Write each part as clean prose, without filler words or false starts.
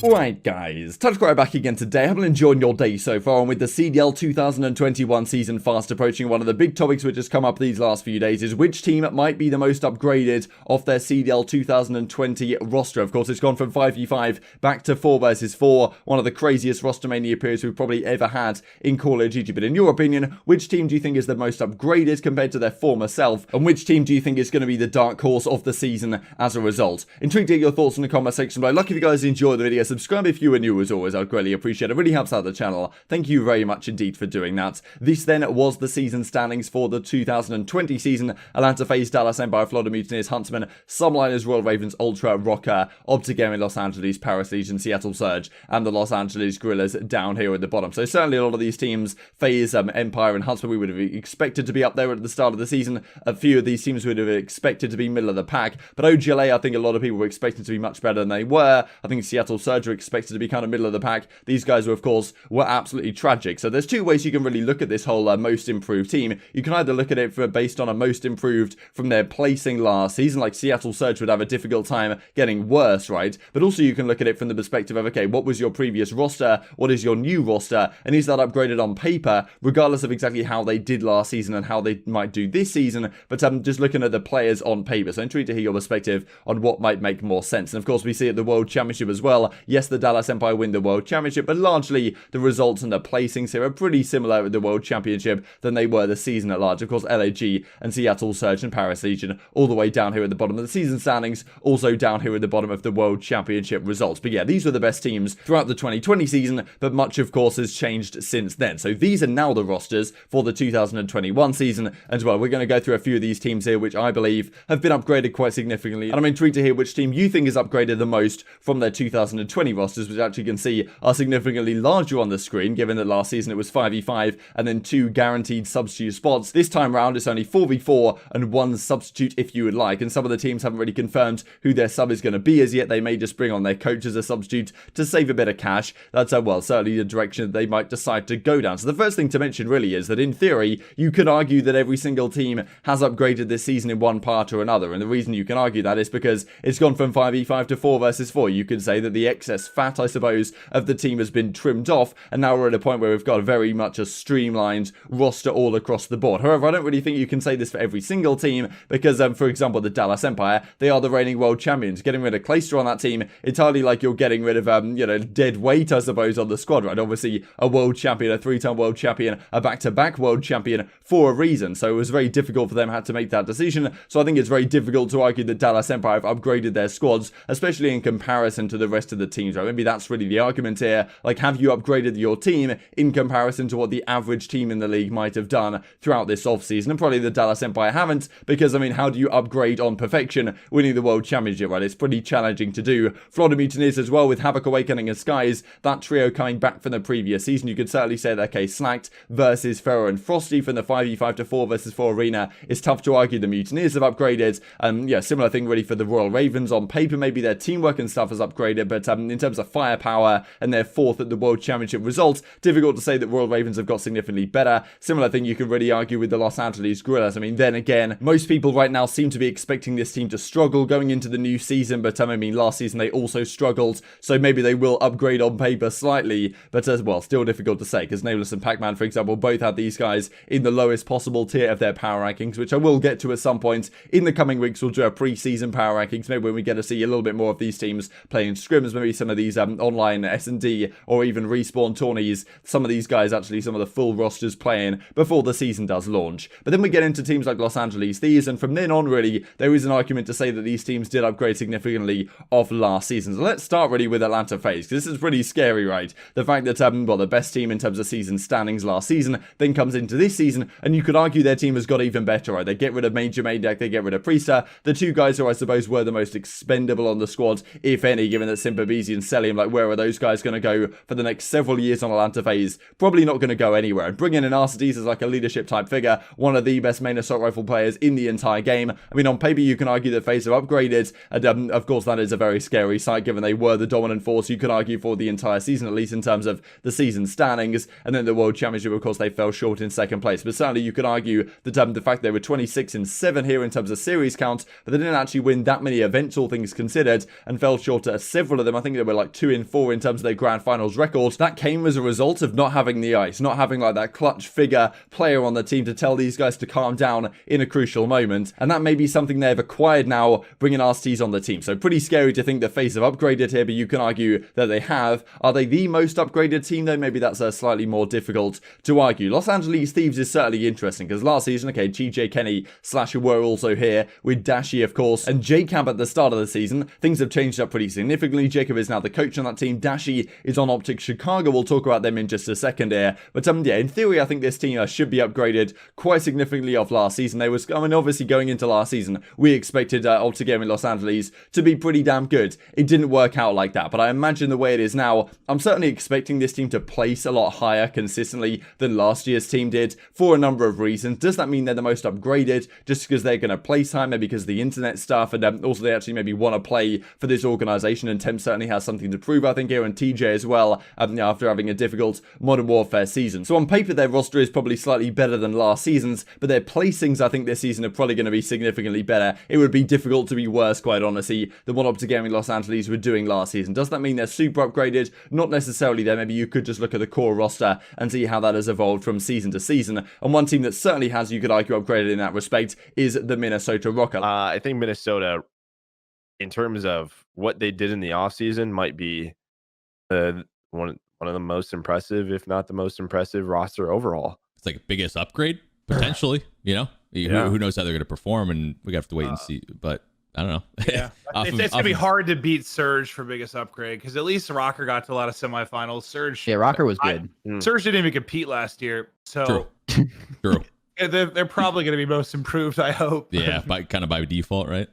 Alright guys, TacticalRab back again today. Have been enjoying your day so far, and with the CDL 2021 season fast approaching, one of the big topics which has come up these last few days is which team might be the most upgraded of their CDL 2020 roster. Of course, it's gone from 5v5 back to 4 versus 4, one of the craziest roster mania periods we've probably ever had in Call of Duty. But in your opinion, which team do you think is the most upgraded compared to their former self, and which team do you think is going to be the dark horse of the season as a result? Intrigued to get your thoughts in the comment section below. Lucky if you guys enjoyed the video. Subscribe if you are new, as always, I'd greatly appreciate it. It really helps out the channel. Thank you very much indeed for doing that. This then was the season standings for the 2020 season. Atlanta FaZe, Dallas Empire, Florida Mutineers, Huntsman, Subliners, Royal Ravens, Ultra, Rocker, OpTic, Los Angeles, Paris Legion, Seattle Surge, and the Los Angeles Guerrillas down here at the bottom. So certainly a lot of these teams, FaZe, Empire, and Huntsman, we would have expected to be up there at the start of the season. A few of these teams would have expected to be middle of the pack, but OGLA, I think a lot of people were expecting to be much better than they were. I think Seattle Surge were expected to be kind of middle of the pack. These guys were, of course, absolutely tragic. So there's two ways you can really look at this whole most improved team. You can either look at it based on a most improved from their placing last season, like Seattle Surge would have a difficult time getting worse, right? But also you can look at it from the perspective of, okay, what was your previous roster? What is your new roster? And is that upgraded on paper, regardless of exactly how they did last season and how they might do this season? But just looking at the players on paper. So intrigued to hear your perspective on what might make more sense. And of course, we see at the World Championship as well. Yes, the Dallas Empire win the World Championship, but largely the results and the placings here are pretty similar at the World Championship than they were the season at large. Of course, LAG and Seattle Surge and Paris Legion all the way down here at the bottom of the season standings, also down here at the bottom of the World Championship results. But yeah, these were the best teams throughout the 2020 season, but much, of course, has changed since then. So these are now the rosters for the 2021 season as well. We're going to go through a few of these teams here, which I believe have been upgraded quite significantly. And I'm intrigued to hear which team you think is upgraded the most from their 2020 rosters, which actually you can see are significantly larger on the screen, given that last season it was 5v5 and then 2 guaranteed substitute spots. This time round it's only 4v4 and 1 substitute if you would like, and some of the teams haven't really confirmed who their sub is going to be as yet. They may just bring on their coach as a substitute to save a bit of cash. That's well, certainly the direction that they might decide to go down. So the first thing to mention really is that in theory you could argue that every single team has upgraded this season in one part or another, and the reason you can argue that is because it's gone from 5v5 to 4 versus 4. You could say that the excess fat, I suppose, of the team has been trimmed off, and now we're at a point where we've got very much a streamlined roster all across the board. However, I don't really think you can say this for every single team, because for example, the Dallas Empire, they are the reigning world champions. Getting rid of Clayster on that team, it's hardly like you're getting rid of dead weight, I suppose, on the squad, right? Obviously a world champion, a 3-time world champion, a back-to-back world champion for a reason, so it was very difficult for them to make that decision. So I think it's very difficult to argue that Dallas Empire have upgraded their squads, especially in comparison to the rest of the teams, right? Maybe that's really the argument here. Like, have you upgraded your team in comparison to what the average team in the league might have done throughout this offseason? And probably the Dallas Empire haven't, because, I mean, how do you upgrade on perfection winning the World Championship, right? It's pretty challenging to do. Florida Mutineers as well, with Havoc, Awakening, and Skies, that trio coming back from the previous season. You could certainly say that, okay, Slacked versus Ferro and Frosty from the 5v5 to 4 versus 4 arena. It's tough to argue the Mutineers have upgraded. Yeah, similar thing really for the Royal Ravens. On paper, maybe their teamwork and stuff has upgraded, but in terms of firepower and their 4th at the World Championship results, difficult to say that Royal Ravens have got significantly better. Similar thing you can really argue with the Los Angeles Guerrillas. I mean, then again, most people right now seem to be expecting this team to struggle going into the new season, but I mean, last season they also struggled, so maybe they will upgrade on paper slightly, but as well, still difficult to say, because Nameless and Pac-Man, for example, both had these guys in the lowest possible tier of their power rankings, which I will get to at some point in the coming weeks. We'll do a pre-season power rankings, maybe when we get to see a little bit more of these teams playing scrims, maybe some of these online S&D or even respawn tourneys, some of these guys actually, some of the full rosters playing before the season does launch. But then we get into teams like Los Angeles Thieves, and from then on really, there is an argument to say that these teams did upgrade significantly off last season. So let's start really with Atlanta FaZe, because this is pretty scary, right? The fact that, well, the best team in terms of season standings last season then comes into this season, and you could argue their team has got even better, right? They get rid of Major Maydeck, they get rid of Priester, the two guys who I suppose were the most expendable on the squad, if any, given that Simperbeezy and Celium, like, where are those guys going to go for the next several years on Atlanta FaZe? Probably not going to go anywhere. And bringing in Arcides as like a leadership type figure, one of the best main assault rifle players in the entire game. I mean, on paper, you can argue that FaZe have upgraded, and of course, that is a very scary sight, given they were the dominant force, you could argue, for the entire season, at least in terms of the season standings. And then the World Championship, of course, they fell short in second place. But certainly, you could argue that the fact they were 26-7 here in terms of series count, but they didn't actually win that many events, all things considered, and fell short at several of them. I think they were like 2-4 in terms of their grand finals record. That came as a result of not having the ice, not having like that clutch figure player on the team to tell these guys to calm down in a crucial moment. And that may be something they've acquired now, bringing RCs on the team. So pretty scary to think the FaZe have upgraded here, but you can argue that they have. Are they the most upgraded team though? Maybe that's slightly more difficult to argue. Los Angeles Thieves is certainly interesting because last season, okay, GJ Kenny / were also here with Dashy, of course, and J-Camp at the start of the season. Things have changed up pretty significantly. Jacob is now the coach on that team. Dashy is on OpTic Chicago. We'll talk about them in just a second here. But yeah, in theory, I think this team should be upgraded quite significantly off last season. They was, I mean, obviously going into last season, we expected OpTic Gaming Los Angeles to be pretty damn good. It didn't work out like that, but I imagine the way it is now, I'm certainly expecting this team to place a lot higher consistently than last year's team did for a number of reasons. Does that mean they're the most upgraded just because they're going to place high, maybe because of the internet stuff, and also they actually maybe want to play for this organization, and Temp certainly has something to prove, I think, here, and TJ as well, after having a difficult Modern Warfare season. So on paper, their roster is probably slightly better than last season's, but their placings, I think, this season are probably going to be significantly better. It would be difficult to be worse, quite honestly, than what OpTic Gaming Los Angeles were doing last season. Does that mean they're super upgraded? Not necessarily there. Maybe you could just look at the core roster and see how that has evolved from season to season. And one team that certainly has, you could argue, upgraded in that respect is the Minnesota Rocket. I think Minnesota, in terms of what they did in the offseason, might be one of the most impressive, if not the most impressive roster overall. It's like a biggest upgrade, potentially, you know? Yeah. Who knows how they're going to perform, and we have to wait and see. But I don't know. Yeah, it's going to be hard to beat Surge for biggest upgrade, because at least Rocker got to a lot of semifinals. Surge, yeah, Rocker was good. Surge didn't even compete last year, so True. They're probably going to be most improved, I hope. Yeah, by default, right?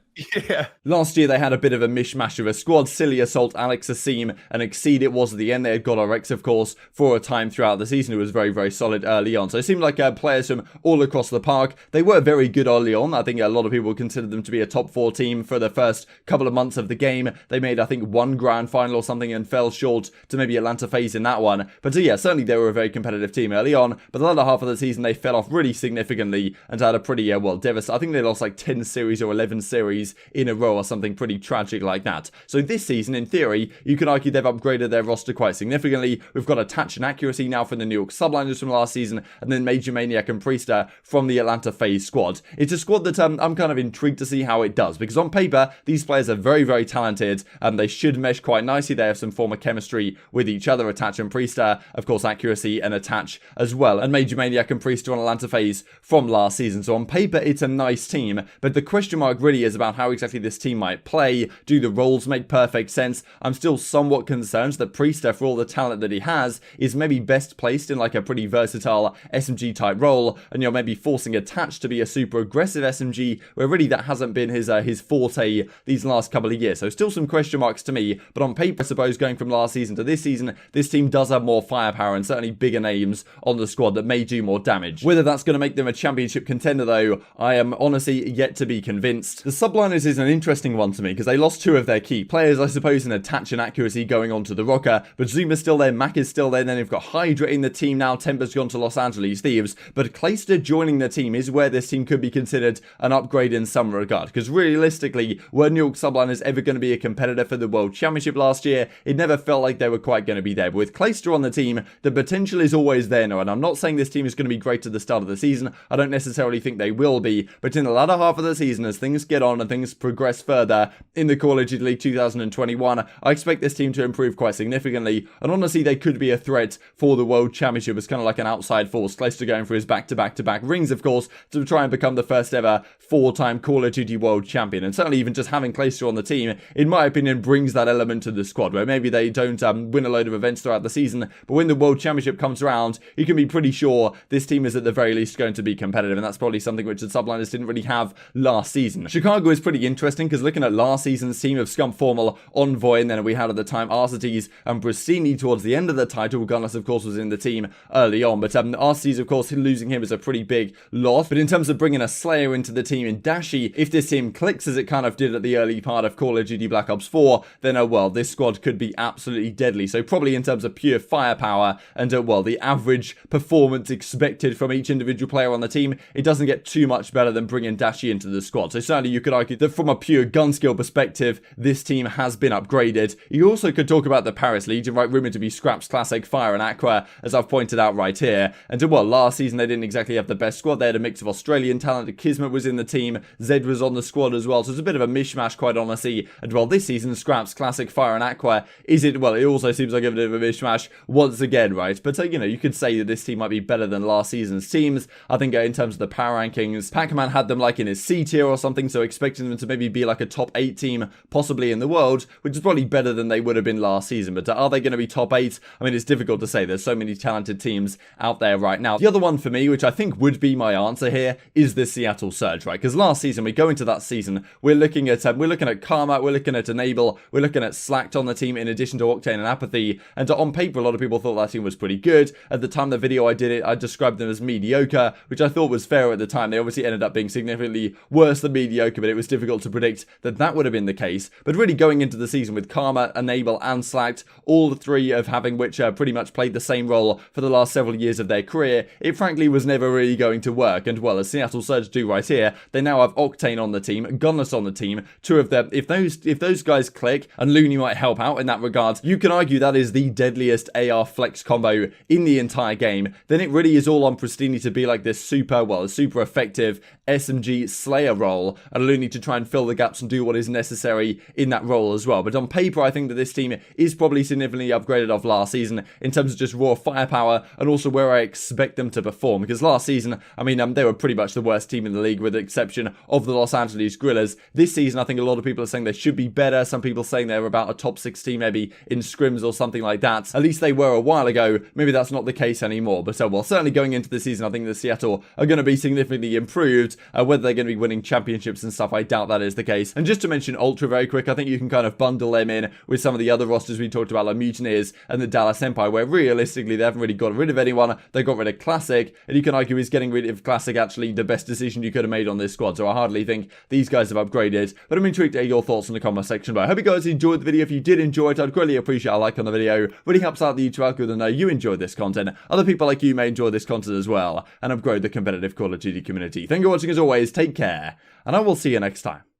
Yeah. Last year, they had a bit of a mishmash of a squad. Silly Assault, Alex Asim, and Exceed it was at the end. They had got RX, of course, for a time throughout the season. It was very, very solid early on. So it seemed like players from all across the park. They were very good early on. I think a lot of people considered them to be a top 4 team for the first couple of months of the game. They made, I think, one grand final or something and fell short to maybe Atlanta FaZe in that one. But yeah, certainly they were a very competitive team early on. But the latter half of the season, they fell off really significantly and had a pretty, devastating. I think they lost like 10 series or 11 series in a row or something pretty tragic like that. So this season, in theory, you can argue they've upgraded their roster quite significantly. We've got Attach and Accuracy now from the New York Subliners from last season, and then Major Maniac and Priester from the Atlanta FaZe squad. It's a squad that I'm kind of intrigued to see how it does, because on paper, these players are very, very talented, and they should mesh quite nicely. They have some form of chemistry with each other, Attach and Priester, of course, Accuracy and Attach as well, and Major Maniac and Priester on Atlanta FaZe from last season. So on paper, it's a nice team, but the question mark really is about how exactly this team might play. Do the roles make perfect sense? I'm still somewhat concerned that Priester, for all the talent that he has, is maybe best placed in like a pretty versatile SMG type role, and you're maybe forcing Attach to be a super aggressive SMG, where really that hasn't been his forte these last couple of years. So still some question marks to me, but on paper, I suppose, going from last season to this season, this team does have more firepower and certainly bigger names on the squad that may do more damage. Whether that's going to make them a championship contender, though, I am honestly yet to be convinced. The Subliners is an interesting one to me, because they lost 2 of their key players, I suppose, in Attach and Accuracy going on to the Rocker, but Zuma's still there, Mac is still there, then they've got Hydra in the team now, Temper's gone to Los Angeles Thieves, but Clayster joining the team is where this team could be considered an upgrade in some regard, because realistically, were New York Subliners ever going to be a competitor for the World Championship last year? It never felt like they were quite going to be there, but with Clayster on the team, the potential is always there now, and I'm not saying this team is going to be great at the start of the season. I don't necessarily think they will be, but in the latter half of the season, as things get on and things progress further in the Call of Duty League 2021, I expect this team to improve quite significantly, and honestly, they could be a threat for the World Championship as kind of like an outside force. Clayster going for his back-to-back-to-back rings, of course, to try and become the first ever 4-time Call of Duty World Champion, and certainly even just having Clayster on the team, in my opinion, brings that element to the squad, where maybe they don't win a load of events throughout the season, but when the World Championship comes around, you can be pretty sure this team is at the very least going to be competitive, and that's probably something which the Subliners didn't really have last season. Chicago is pretty interesting, because looking at last season's team of Scump, Formal, Envoy, and then we had at the time Arcites and Brasini towards the end of the title. Gunless, of course, was in the team early on, but Arcites, of course, losing him is a pretty big loss. But in terms of bringing a Slayer into the team in Dashy, if this team clicks as it kind of did at the early part of Call of Duty Black Ops 4, then, well, this squad could be absolutely deadly. So probably in terms of pure firepower and, well, the average performance expected from each individual player on the team, it doesn't get too much better than bringing Dashy into the squad. So certainly you could argue argue that from a pure gun skill perspective, this team has been upgraded. You also could talk about the Paris Legion, right, rumored to be Scrap's classic Fire and Aqua, as I've pointed out right here. And well, last season they didn't exactly have the best squad. They had a mix of Australian talent. Kismet was in the team, Zed was on the squad as well, so it's a bit of a mishmash, quite honestly. And well, this season, Scrap's classic Fire and Aqua, it also seems like a bit of a mishmash once again, right? But you know, you could say that this team might be better than last season's teams. I think in terms of the power rankings, Pac-Man had them like in his C tier or something, so expecting them to maybe be like a top 8 team, possibly in the world, which is probably better than they would have been last season. But are they going to be top 8? I mean, it's difficult to say. There's so many talented teams out there right now. The other one for me, which I think would be my answer here, is the Seattle Surge, right? Because last season, we go into that season, we're looking at Karma, we're looking at Enable, we're looking at Slacked on the team in addition to Octane and Apathy. And on paper, a lot of people thought that team was pretty good. At the time the video I did it, I described them as mediocre, which I thought was fair at the time. They obviously ended up being significantly worse than mediocre, but it was difficult to predict that that would have been the case. But really going into the season with Karma, Enable and Slacked, all the three of having which pretty much played the same role for the last several years of their career, it frankly was never really going to work. And well, as Seattle Surge do right here, they now have Octane on the team, Gunless on the team, two of them. If those guys click, and Looney might help out in that regard, you can argue that is the deadliest AR flex combo in the entire game. Then it really is all on Pristini to be like this super effective SMG Slayer role, and Looney to try and fill the gaps and do what is necessary in that role as well. But on paper, I think that this team is probably significantly upgraded off last season in terms of just raw firepower and also where I expect them to perform. Because last season, I mean, they were pretty much the worst team in the league with the exception of the Los Angeles Guerrillas. This season, I think a lot of people are saying they should be better. Some people saying they're about a top 6 team maybe in scrims or something like that. At least they were a while ago. Maybe that's not the case anymore. But well, certainly going into the season, I think the Seattle are going to be significantly improved. Whether they're going to be winning championships and stuff, I doubt that is the case. And just to mention Ultra very quick, I think you can kind of bundle them in with some of the other rosters we talked about, like Mutineers and the Dallas Empire, where realistically they haven't really got rid of anyone. They got rid of Classic, and you can argue is getting rid of Classic actually the best decision you could have made on this squad. So I hardly think these guys have upgraded. But I'm intrigued to hear your thoughts in the comment section below. I hope you guys enjoyed the video. If you did enjoy it, I'd greatly appreciate a like on the video. Really helps out the YouTube algorithm to know you enjoyed this content. Other people like you may enjoy this content as well, and upgrade the competitive Call of Duty community. Thank you for watching as always. Take care, and I will see you next time.